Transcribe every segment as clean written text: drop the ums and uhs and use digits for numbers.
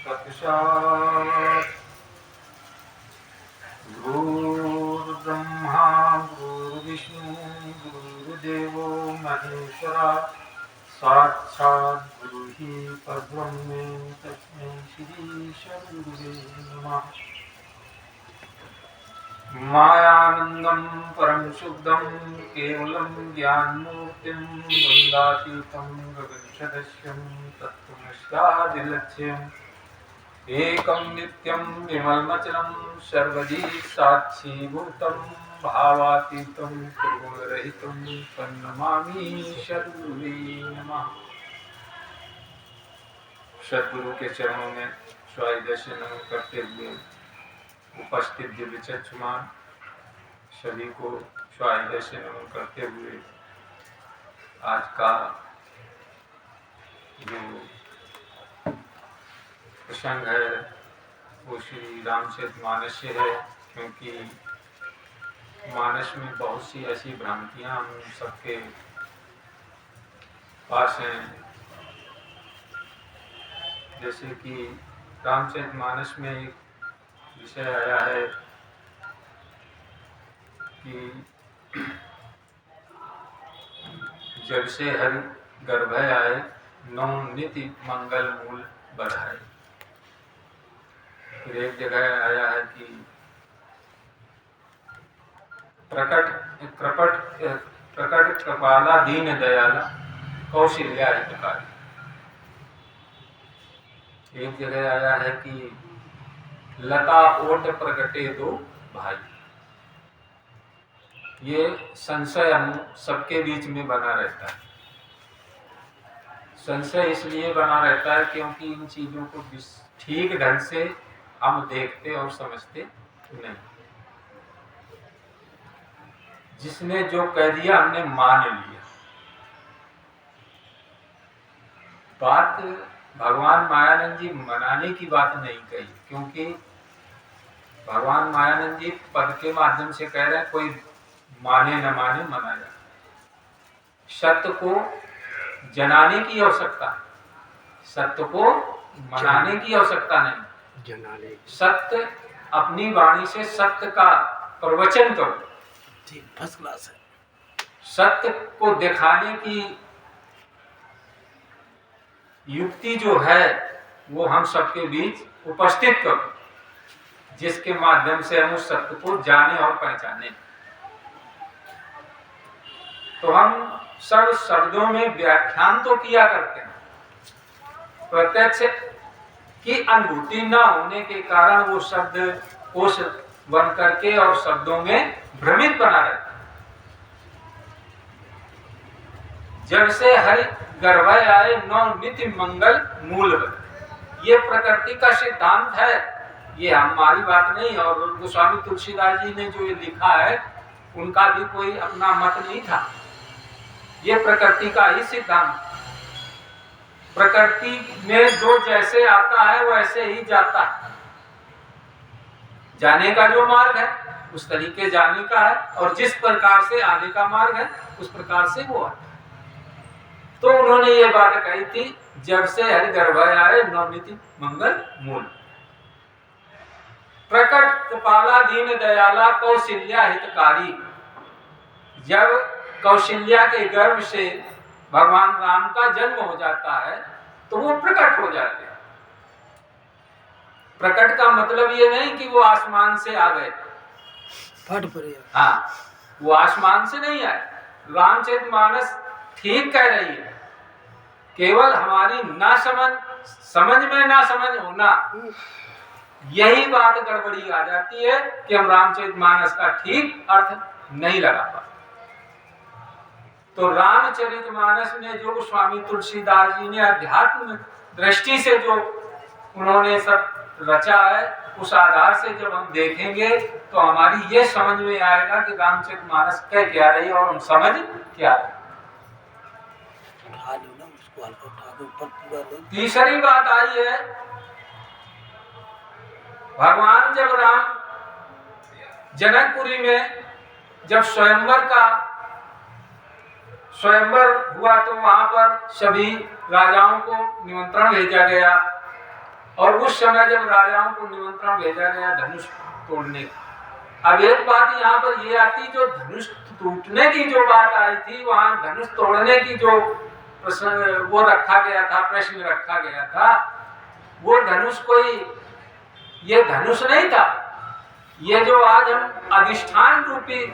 साक्षात् गुरुर्ब्रह्मा गुरुर्विष्णु गुरुर्देवो महेश्वरा साक्षात् गुरुः परब्रह्म तस्मै श्री सद्गुरुवे नमः। मायानंदं परम शुद्धं केवलं ज्ञानमूर्तिं वन्दातीतं गगनसदृशं तत्त्वमस्यादिलक्ष्यम् एकं नित्यं विमलमचलं सर्वधी साक्षीभूतं भावातीतं त्रिगुणरहितं तन्नमामि सद्गुरुवे नमः। सद्गुरु के चरणों में स्वादिदर्शन नमन करते हुए उपस्थित दिव्य चक्षुमान सभी को स्वादिदर्शन नमन करते हुए आज का जो प्रसंग है वो श्री रामचरितमानस से है, क्योंकि मानस में बहुत सी ऐसी भ्रांतियां हम सबके पास हैं। जैसे कि रामचरितमानस में एक विषय आया है कि जब से हरि गर्भ आए नौ निति मंगल मूल बढ़ाए। फिर एक जगह आया है कि प्रकट कृपाला दीन दयाला कौशल्या हितकारी। एक जगह आया है कि लता ओट प्रगटे दो भाई। ये संशय हम सबके बीच में बना रहता है। संशय इसलिए बना रहता है क्योंकि इन चीजों को ठीक ढंग से हम देखते और समझते नहीं। जिसने जो कह दिया हमने मान लिया। बात भगवान मायानंद जी मनाने की बात नहीं कही, क्योंकि भगवान मायानंद जी पद के माध्यम से कह रहे हैं कोई माने न माने मना जाए। सत्य को जनाने की आवश्यकता, सत्य को मनाने की आवश्यकता नहीं। सत्य अपनी वाणी से सत्य का प्रवचन करो, फर्स्ट क्लास है। सत्य को दिखाने की युक्ति जो है वो हम सबके बीच उपस्थित करो, जिसके माध्यम से हम उस सत्य को जाने और पहचाने। तो हम सब शब्दों में व्याख्यान तो किया करते हैं, प्रत्यक्ष की अनुभूति न होने के कारण वो शब्द कोश बन करके और शब्दों में भ्रमित बना रहता है। जब से हरि गर्भ आए नौ नित्य मंगल मूल बने। ये प्रकृति का सिद्धांत है, ये हमारी बात नहीं। और गोस्वामी तुलसीदास जी ने जो ये लिखा है उनका भी कोई अपना मत नहीं था। ये प्रकृति का ही सिद्धांत। प्रकृति में जो जैसे आता है वैसे ही जाता है। जाने का जो मार्ग है उस तरीके जाने का है, और जिस प्रकार से आने का मार्ग है उस प्रकार से वो आता है। तो उन्होंने ये बात कही थी, जब से हरि गर्भ आए नवनीति मंगल मूल। प्रकट कृपाला दीन दयाला कौशल्या हितकारी। जब कौशल्या के गर्भ से भगवान राम का जन्म हो जाता है तो वो प्रकट हो जाते हैं। प्रकट का मतलब ये नहीं कि वो आसमान से आ गए, फट पड़े। हाँ, वो आसमान से नहीं आए। रामचरितमानस ठीक कह रही है, केवल हमारी ना समझ में ना समझ होना, यही बात गड़बड़ी आ जाती है कि हम रामचरितमानस का ठीक अर्थ नहीं लगा पाते। तो रामचरितमानस में जो स्वामी तुलसीदास जी ने अध्यात्म दृष्टि से जो उन्होंने सब रचा है, उस आधार से जब हम देखेंगे तो हमारी ये समझ में आएगा कि रामचरितमानस कह क्या रही है और हम समझ क्या रहे। तीसरी बात आई है, भगवान जब राम जनकपुरी में जब स्वयंवर हुआ तो वहां पर सभी राजाओं को निमंत्रण भेजा गया। और उस समय जब राजाओं को निमंत्रण भेजा गया धनुष तोड़ने का। अब एक बात यहाँ पर ये आती, जो धनुष टूटने की जो बात आई थी, वहां धनुष तोड़ने की जो वो रखा गया था, प्रश्न रखा गया था, वो धनुष कोई ये धनुष नहीं था। ये जो आज हम अधिष्ठान रूपी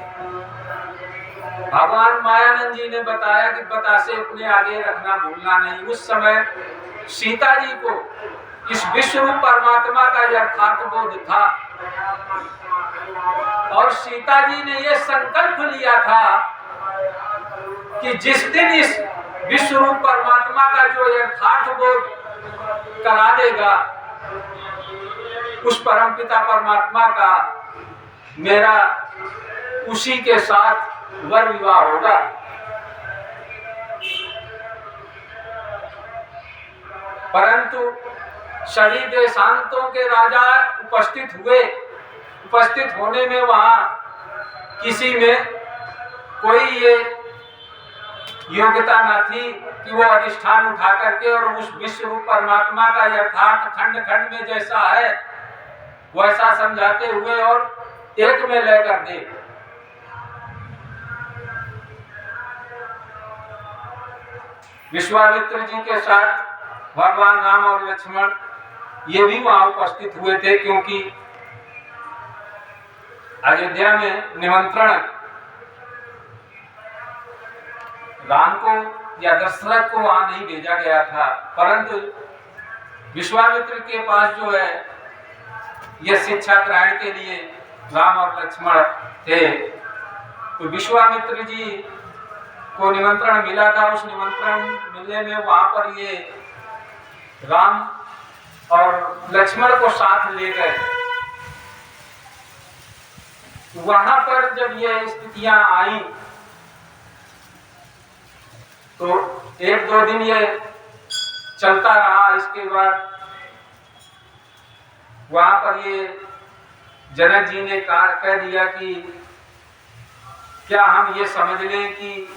भगवान मायानंद जी ने बताया कि बतासे अपने आगे रखना भूलना नहीं, उस समय सीता जी को इस विश्व रूप परमात्मा का यथार्थ बोध था और सीता जी ने यह संकल्प लिया था कि जिस दिन इस विश्व रूप परमात्मा का जो यथार्थ बोध करा देगा, उस परमपिता परमात्मा का मेरा उसी के साथ वर विवाह होगा। परंतु सभी देशांतों के राजा उपस्थित हुए। उपस्थित होने में वहां किसी में कोई ये योग्यता न थी कि वो अधिष्ठान उठा करके और उस विश्व रूप परमात्मा का यथार्थ खंड खंड में जैसा है वैसा समझाते हुए और एक में लय कर दे। विश्वामित्र जी के साथ भगवान राम और लक्ष्मण ये भी वहां उपस्थित हुए थे, क्योंकि अयोध्या में निमंत्रण राम को या दशरथ को वहां नहीं भेजा गया था, परंतु विश्वामित्र के पास जो है यह शिक्षा ग्रहण के लिए राम और लक्ष्मण थे। तो विश्वामित्र जी को निमंत्रण मिला था। उस निमंत्रण मिलने में वहां पर ये राम और लक्ष्मण को साथ ले गए। वहां पर जब ये स्थितियां आई तो एक दो दिन ये चलता रहा। इसके बाद वहां पर ये जनक जी ने कह दिया कि क्या हम ये समझ लें कि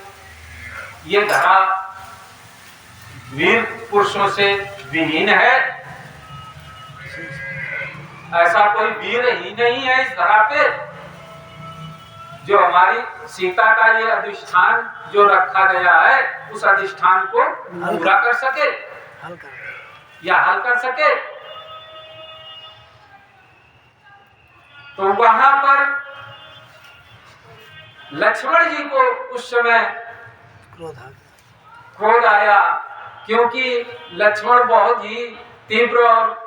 ये धरा वीर पुरुषों से विहीन है? ऐसा कोई वीर ही नहीं है इस धरा पे जो हमारी सीता का ये अधिष्ठान जो रखा गया है उस अधिष्ठान को पूरा कर सके या हल कर सके। तो वहां पर लक्ष्मण जी को उस समय क्रोध आया, क्योंकि लक्ष्मण बहुत ही तीव्र और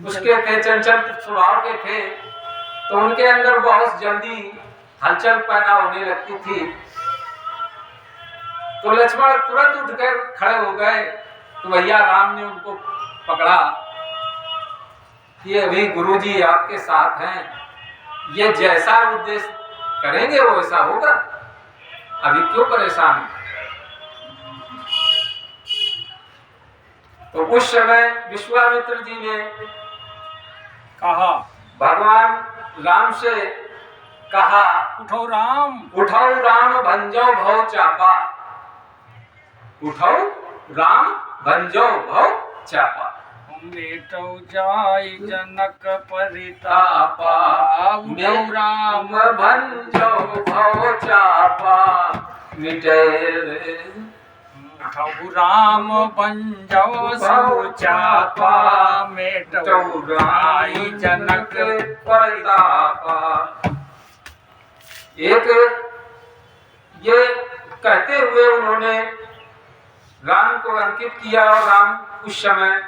उसके थे, चंचल स्वभाव के थे, तो उनके अंदर बहुत जल्दी हलचल पैदा होने लगती थी। तो लक्ष्मण तुरंत उठकर खड़े हो गए। तो भैया राम ने उनको पकड़ा कि अभी गुरुजी आपके साथ हैं, ये जैसा उद्देश्य करेंगे वो ऐसा होगा, अभी क्यों परेशान? तो उस समय विश्वामित्र जी ने कहा, भगवान राम से कहा, उठो राम, उठो राम भंजो भव चापा, उठो राम भंजो भव चापा, बेटो जाय जनक परितापा, उठो राम भंजो भव चापा, मिटे उठो राम भंजो सब चापा, मेटो जाय जनक परितापा। एक ये कहते हुए उन्होंने राम को अंकित किया और राम उस समय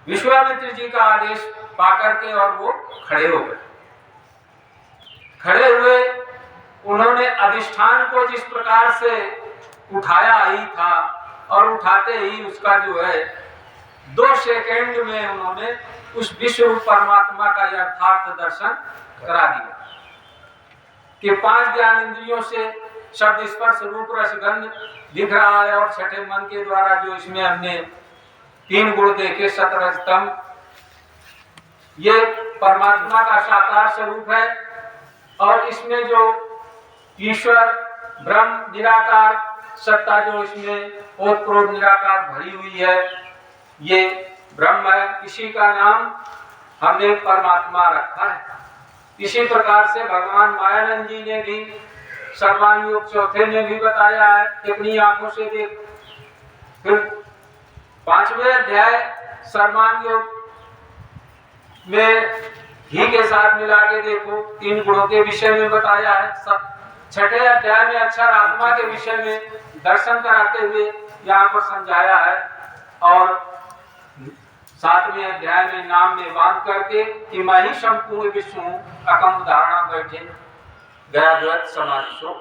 विश्वामित्र जी का आदेश पाकर के और वो खड़े हो गए। खड़े हुए उन्होंने अधिष्ठान को जिस प्रकार से उठाया ही था और उठाते ही उसका जो है 2 सेकंड में उन्होंने उस विश्व रूप परमात्मा का यथार्थ दर्शन करा दिया कि 5 ज्ञान इंद्रियों से शब्द स्पर्श रूप रस गंध दिख रहा है और छठे मन के द्वारा जो इसमें हमने 3 गुण देखे सतरजतम, ये परमात्मा का साकार स्वरूप है और इसमें जो ईश्वर ब्रह्म निराकार सत्ता जो इसमें ओतप्रोत निराकार भरी हुई है, ये ब्रह्म है, इसी का नाम हमने परमात्मा रखा है। इसी प्रकार से भगवान मायानंद जी ने भी सर्वांग योग चौथे में भी बताया है कि अपनी आंखों से देख। फिर 5वें अध्याय सर्वांग योग में घी के साथ मिला के देखो, 3 गुणों के विषय में बताया है। 6ठे अध्याय में अक्षर आत्मा के विषय में दर्शन कराते हुए यहाँ पर समझाया है। और 7वें अध्याय में नाम में बांध करके कि मैं ही संपूर्ण विश्व हूँ, अकम धारणा बैठे गया द्वैत समाधि सो,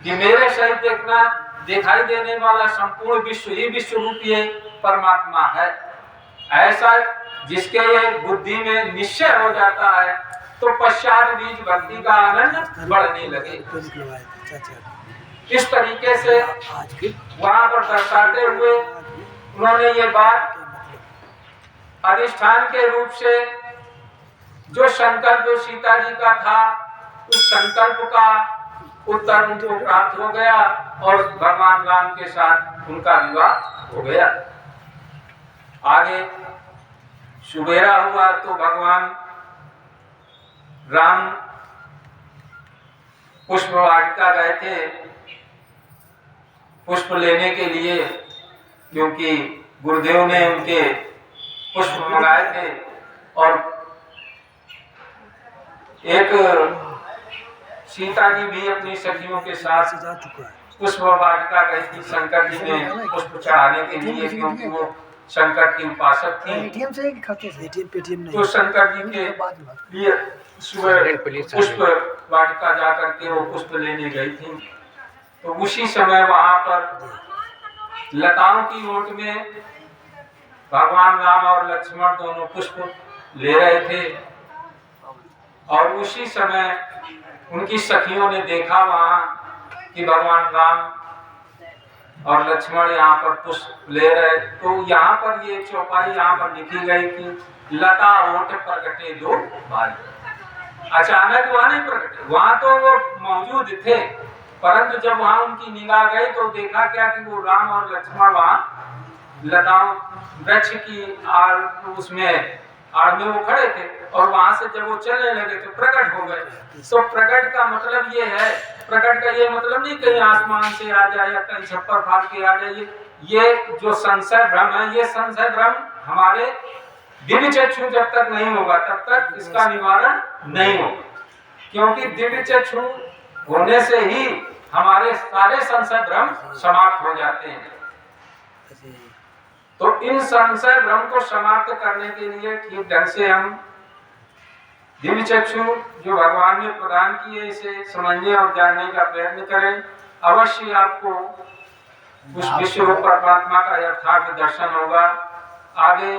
कि मेरे सहित देखना दिखाई देने वाला संपूर्ण विश्व ही विश्व रूपी परमात्मा है। ऐसा जिसके ये बुद्धि में निश्चय हो जाता है तो पश्चात बीज भक्ति का आनंद बढ़ने लगे। इस तरीके से वहां पर दर्शाते हुए उन्होंने ये बात अधिष्ठान के रूप से जो संकल्प सीता जी का था, उस संकल्प का उत्तर उनको प्राप्त हो गया और भगवान राम के साथ उनका विवाह हो गया। आगे सुबेरा हुआ तो भगवान राम पुष्प वाटिका गए थे पुष्प लेने के लिए, क्योंकि गुरुदेव ने उनके पुष्प मंगाए थे। और एक सीता जी भी अपनी सखियों के साथ पुष्प वाटिका गई थी शंकर जी ने पुष्प चढ़ाने के लिए, क्योंकि वो शंकर की उपासक थी। तो शंकर जी के लिए सुबह पुष्प वाटिका जाकर के वो पुष्प लेने गई थी। तो उसी समय वहां पर लताओं की ओट में भगवान राम और लक्ष्मण दोनों पुष्प ले रहे थे। और उसी समय उनकी सखियों ने देखा वहां कि भगवान राम और लक्ष्मण यहाँ पर पुष्प ले रहे। तो यहाँ पर ये चौपाई यहाँ पर लिखी गई कि लता ओट प्रकटे दो भाई। अचानक वहां नहीं प्रकटे, वहां तो वो मौजूद थे, परंतु जब वहां उनकी निगाह गई तो देखा क्या कि वो राम और लक्ष्मण वहां लताओं वृक्ष की आड़ उसमें आड़ में वो खड़े थे। और वहां से जब वो चलने लगे तो प्रकट हो गए। तो प्रकट का मतलब ये है, प्रकट का ये मतलब नहीं कहीं आसमान से आ जाए या कहीं छप्पर फाड़ के आ जाए। ये जो संशय भ्रम है, ये संशय भ्रम हमारे दिव्य चक्षु जब तक नहीं होगा तब तक इसका निवारण नहीं होगा, क्योंकि दिव्य चक्षु होने से ही हमारे सारे संशय भ्रम समाप्त हो जाते हैं। तो इन संशय भ्रम को समाप्त करने के लिए ठीक ढंग से हम दिव्य चक्षु जो भगवान ने प्रदान किए इसे समझने और जानने का प्रयत्न करें। अवश्य आपको उस विश्व रूप परमात्मा का यथार्थ दर्शन होगा। आगे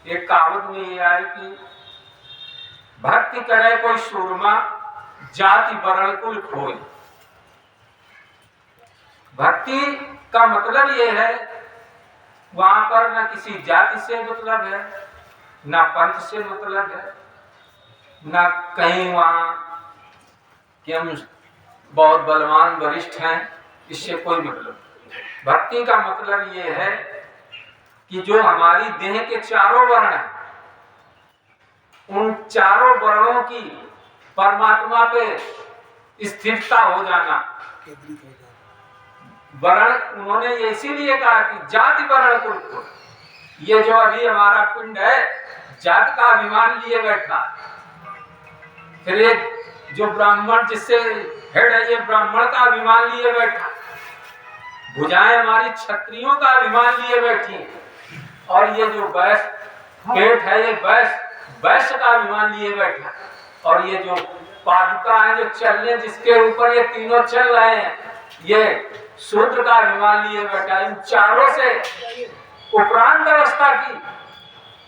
एक कहावत में ये आई कि भक्ति करे कोई सूरमा जाति वर्ण कुल खोए। भक्ति का मतलब ये है वहां पर न किसी जाति से मतलब है, न पंथ से मतलब है, न कहीं वहां कि हम बहुत बलवान वरिष्ठ हैं, इससे कोई मतलब। भक्ति का मतलब ये है कि जो हमारी देह के चारों वर्ण हैं, उन चारों वर्णों की परमात्मा पे स्थिरता हो जाना। वर्ण उन्होंने इसीलिए कहा कि जाति वर्ण कुल। ये जो अभी हमारा पिंड है जाति का अभिमान लिए बैठा। फिर ये जो ब्राह्मण जिससे हेड है, ये ब्राह्मण का अभिमान लिए बैठा। भुजाएं हमारी क्षत्रियों का अभिमान लिए बैठी। और ये जो वैश्य पेट है, ये वैश्य का अभिमान लिए बैठा। और ये जो पादुका है जो चलने जिसके ऊपर ये तीनों चल रहे हैं, ये शूद्र का अभिमान लिए बैठा। इन चारों से उपरांत अवस्था की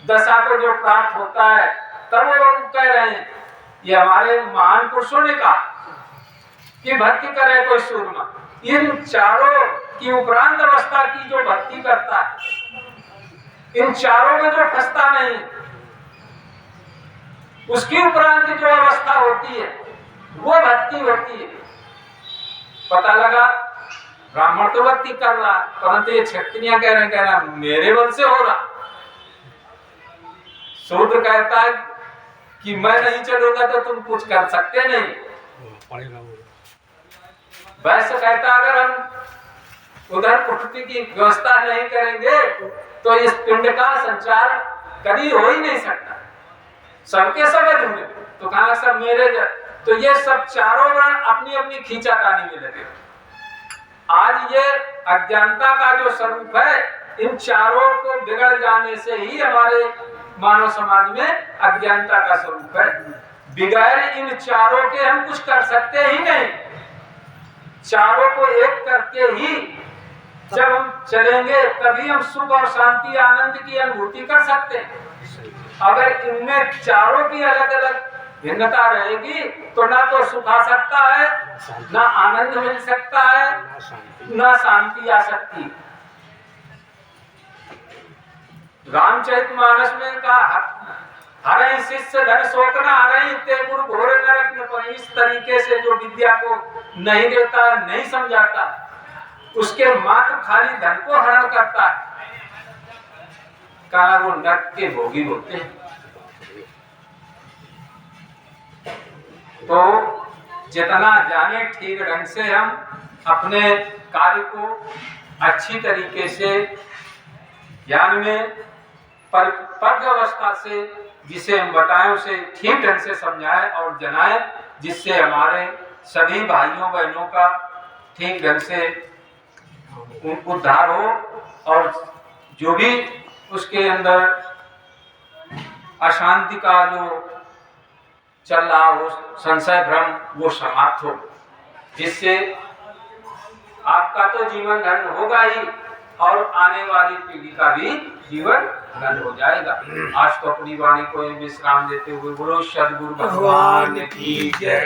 दशा को जो प्राप्त होता है तब वो लोग कह रहे हैं, ये हमारे महान पुरुषों ने कहा कि भक्ति करे कोई सूरमा। इन चारों की उपरांत अवस्था की जो भक्ति करता है, इन चारों में जो फंसता नहीं, उसकी उपरांत जो अवस्था होती है वो भक्ति होती है। पता लगा ब्राह्मण तो भक्ति कर रहा, परंतु ये क्षत्रिय कह रहे हैं मेरे बल से हो रहा। शूद्र कहता है कि मैं नहीं चलूंगा तो तुम कुछ कर सकते नहीं। वैसे कहता अगर हम उधर प्रकृति की व्यवस्था नहीं करेंगे तो इस पिंड का संचार कभी हो ही नहीं सकता। सबके सब अधूरे, तो कहा सब मेरे तो ये सब चारों वर्ण अपनी अपनी खींचातानी में लगे। आज ये अज्ञानता का जो स्वरूप है, इन चारों को बिगड़ जाने से ही हमारे मानव समाज में अज्ञानता का स्वरूप है। बिगैर इन चारों के हम कुछ कर सकते ही नहीं। चारों को एक करके ही जब हम चलेंगे तभी हम सुख और शांति आनंद की अनुभूति कर सकते हैं। अगर इनमें चारों की अलग अलग भिन्नता रहेगी तो ना तो सुख आ सकता है, ना आनंद मिल सकता है, ना शांति आ सकती। रामचरितमानस में कहा हरे शिष्य धन शोक न हरे ते गुरु घोर नरक में पड़े। इस तरीके से जो विद्या को नहीं देता, नहीं समझाता, उसके मात्र खाली धन को हरण करता है, कहा वो नरक के भोगी होते हैं। तो जितना जाने ठीक ढंग से हम अपने कार्य को अच्छी तरीके से ज्ञान में परिपक्व अवस्था से जिसे हम बताएं उसे ठीक ढंग से समझाएं और जनाएं, जिससे हमारे सभी भाइयों बहनों का ठीक ढंग से उद्धार हो और जो भी उसके अंदर अशांति का जो चल रहा हो, संशय भ्रम, वो समाप्त हो, जिससे आपका तो जीवन धन्य होगा ही और आने वाली पीढ़ी का भी जीवन धन्य हो जाएगा। आज तो अपनी वाणी को विश्राम देते हुए बोलो सद्गुरु भगवान की जय।